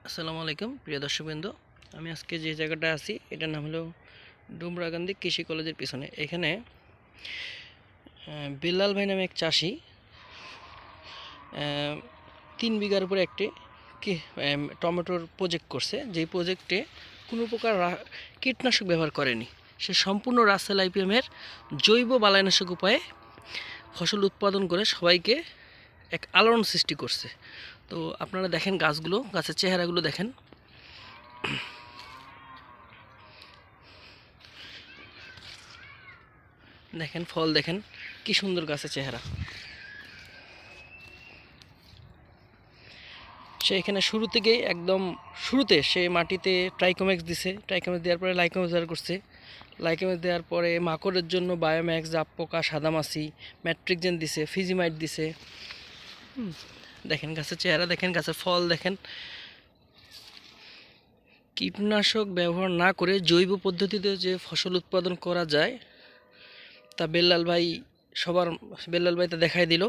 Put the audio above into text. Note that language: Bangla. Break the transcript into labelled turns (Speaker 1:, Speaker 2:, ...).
Speaker 1: আসসালামু আলাইকুম প্রিয় দর্শকবৃন্দ। আমি আজকে যে জায়গাটা আছি এটার নাম হলো ডুমরাকান্দি কৃষি কলেজের পিছনে। এখানে বিল্লাল ভাই নামে এক চাষি 3 বিঘার উপরে একটি টমেটোর প্রজেক্ট করছে। যেই প্রজেক্টে কোনো প্রকার কীটনাশক ব্যবহার করেনি। সে সম্পূর্ণ রাসেল আইপিএমের জৈব বালাইনাশক উপায়ে ফসল উৎপাদন করে সবাইকে এক আলোড়ন সৃষ্টি করছে। তো আপনারা দেখেন গাছগুলো, গাছের চেহারাগুলো দেখেন। দেখেন ফল, দেখেন কি সুন্দর গাছের চেহারা। সে এখানে শুরু থেকেই একদম শুরুতে সে মাটিতে ট্রাইকোম্যাক্স দিছে, ট্রাইকোম্যাক্স দেওয়ার পরে লাইকোম্যাক্স ব্যবহার করছে, লাইকোম্যাক্স দেওয়ার পরে মাকড়ের জন্য বায়োম্যাক্স, জাপ পোকা, সাদামাছি, ম্যাট্রিকজেন দিছে, ফিজিমাইট দিছে। দেখেন গাছের চেহারা, দেখেন গাছের ফল, দেখেন কীটনাশক ব্যবহার না করে জৈব পদ্ধতিতে যে ফসল উৎপাদন করা যায় তা বেল্লাল ভাই তা দেখাই দিল।